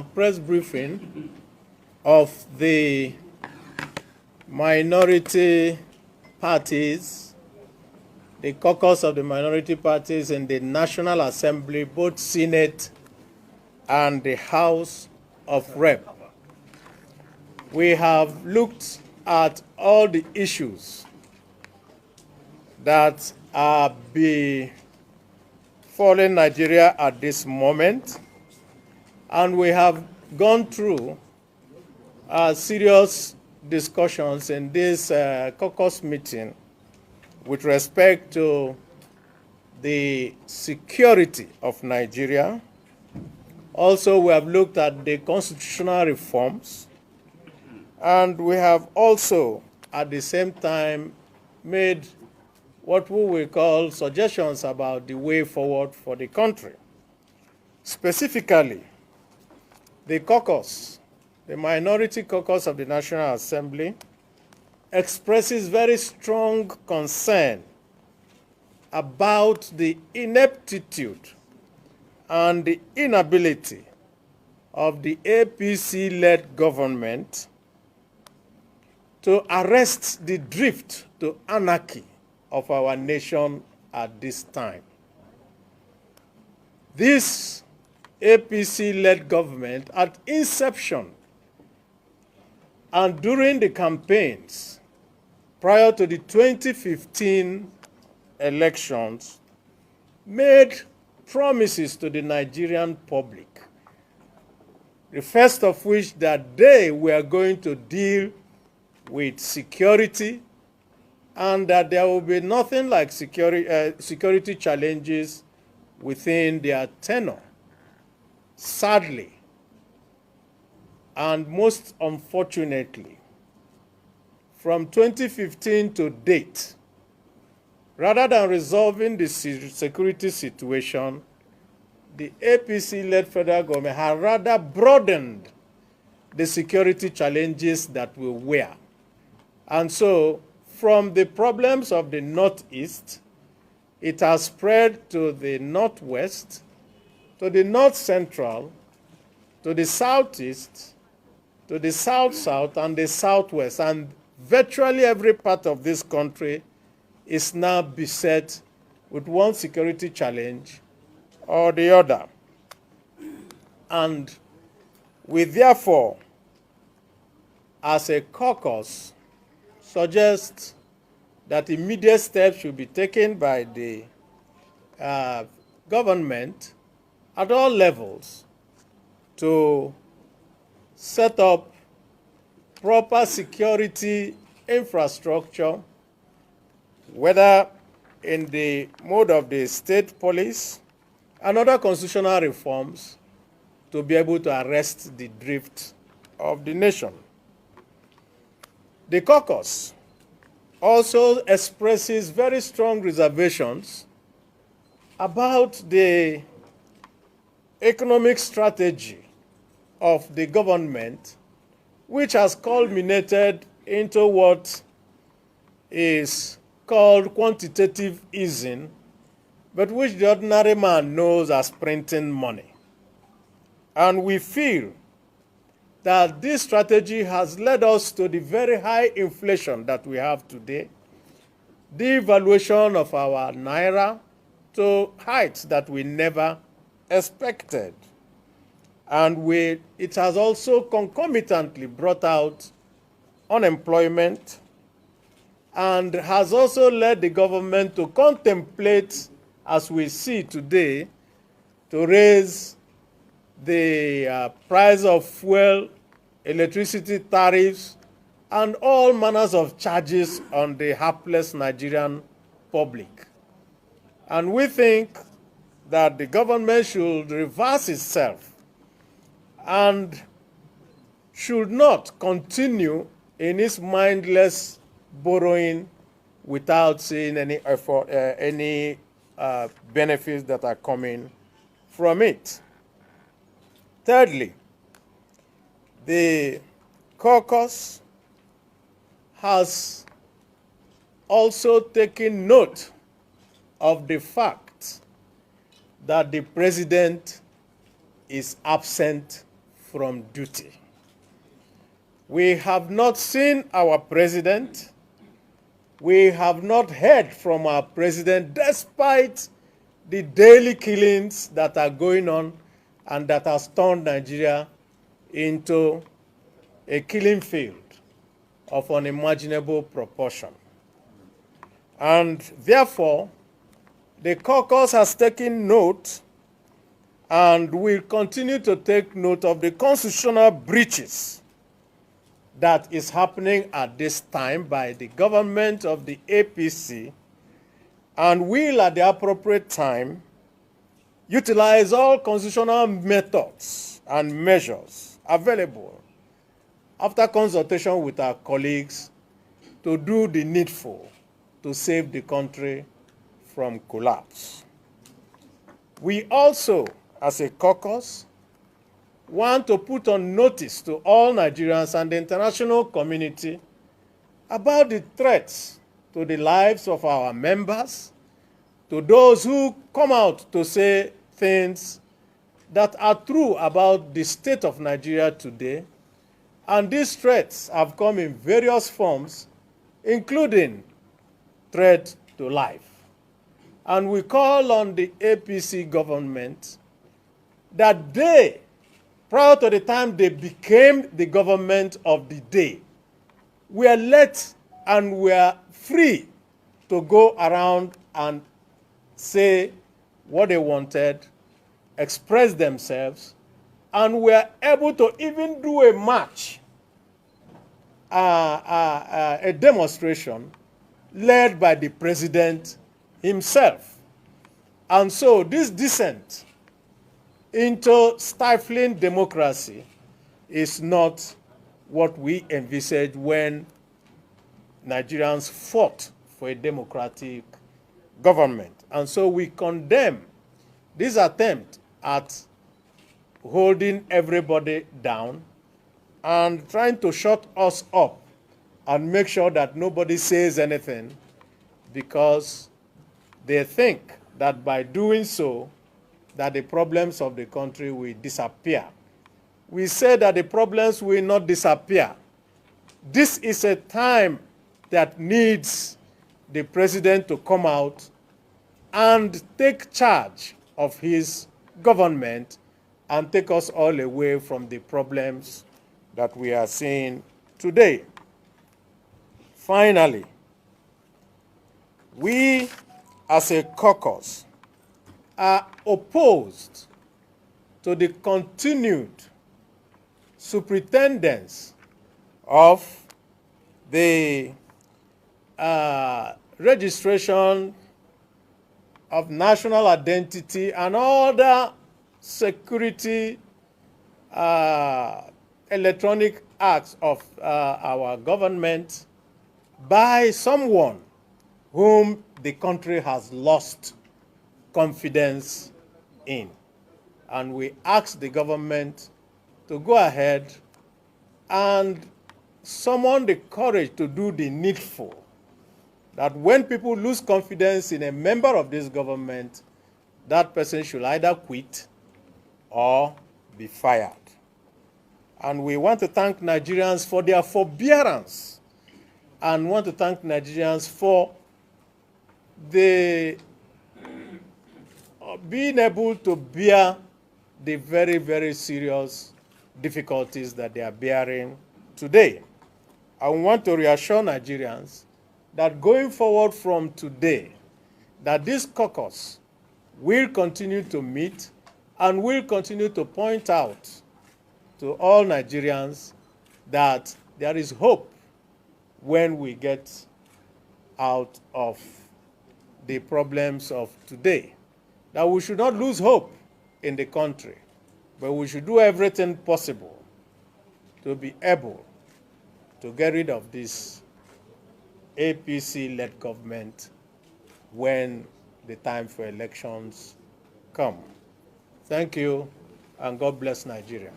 Press briefing of the minority parties, the caucus of the minority parties in the National Assembly, both Senate and the House of Rep. We have looked at all the issues that are befalling Nigeria at this moment, and we have gone through serious discussions in this caucus meeting with respect to the security of Nigeria. Also, we have looked at the constitutional reforms, and we have also, at the same time, made what we will call suggestions about the way forward for the country. Specifically, the caucus, the minority caucus of the National Assembly, expresses very strong concern about the ineptitude and the inability of the APC-led government to arrest the drift to anarchy of our nation at this time. This APC-led government at inception and during the campaigns prior to the 2015 elections made promises to the Nigerian public, the first of which that they were going to deal with security and that there will be nothing like security challenges within their tenure. Sadly, and most unfortunately, from 2015 to date, rather than resolving the security situation, the APC-led federal government has rather broadened the security challenges that we were. And so, from the problems of the Northeast, it has spread to the Northwest, to the North Central, to the Southeast, to the South-South, and the Southwest. And virtually every part of this country is now beset with one security challenge or the other. And we therefore, as a caucus, suggest that immediate steps should be taken by the government at all levels to set up proper security infrastructure, whether in the mode of the state police and other constitutional reforms, to be able to arrest the drift of the nation. The caucus also expresses very strong reservations about the economic strategy of the government, which has culminated into what is called quantitative easing, but which the ordinary man knows as printing money. And we feel that this strategy has led us to the very high inflation that we have today, devaluation of our naira to heights that we never expected. And it has also concomitantly brought out unemployment and has also led the government to contemplate, as we see today, to raise the price of fuel, electricity tariffs, and all manners of charges on the hapless Nigerian public. And we think that the government should reverse itself and should not continue in its mindless borrowing without seeing any effort, any benefits that are coming from it. Thirdly, the caucus has also taken note of the fact that the president is absent from duty. We have not seen our president. We have not heard from our president despite the daily killings that are going on and that has turned Nigeria into a killing field of unimaginable proportion. And therefore, the caucus has taken note and will continue to take note of the constitutional breaches that is happening at this time by the government of the APC, and will at the appropriate time utilize all constitutional methods and measures available after consultation with our colleagues to do the needful to save the country from collapse. We also, as a caucus, want to put on notice to all Nigerians and the international community about the threats to the lives of our members, to those who come out to say things that are true about the state of Nigeria today. And these threats have come in various forms, including threat to life. And we call on the APC government that they, prior to the time they became the government of the day, were let and were free to go around and say what they wanted, express themselves, and were able to even do a march, a demonstration led by the president himself. And so this descent into stifling democracy is not what we envisaged when Nigerians fought for a democratic government. And so we condemn this attempt at holding everybody down and trying to shut us up and make sure that nobody says anything, because they think that by doing so, that the problems of the country will disappear. We say that the problems will not disappear. This is a time that needs the president to come out and take charge of his government and take us all away from the problems that we are seeing today. Finally, we as a caucus are opposed to the continued superintendence of the registration of national identity and other security electronic acts of our government by someone whom the country has lost confidence in. And we ask the government to go ahead and summon the courage to do the needful, that when people lose confidence in a member of this government, that person should either quit or be fired. And we want to thank Nigerians for their forbearance, and want to thank Nigerians for the being able to bear the very, very serious difficulties that they are bearing today. I want to reassure Nigerians that going forward from today, that this caucus will continue to meet and will continue to point out to all Nigerians that there is hope when we get out of the problems of today. That we should not lose hope in the country, but we should do everything possible to be able to get rid of this APC-led government when the time for elections come. Thank you, and God bless Nigeria.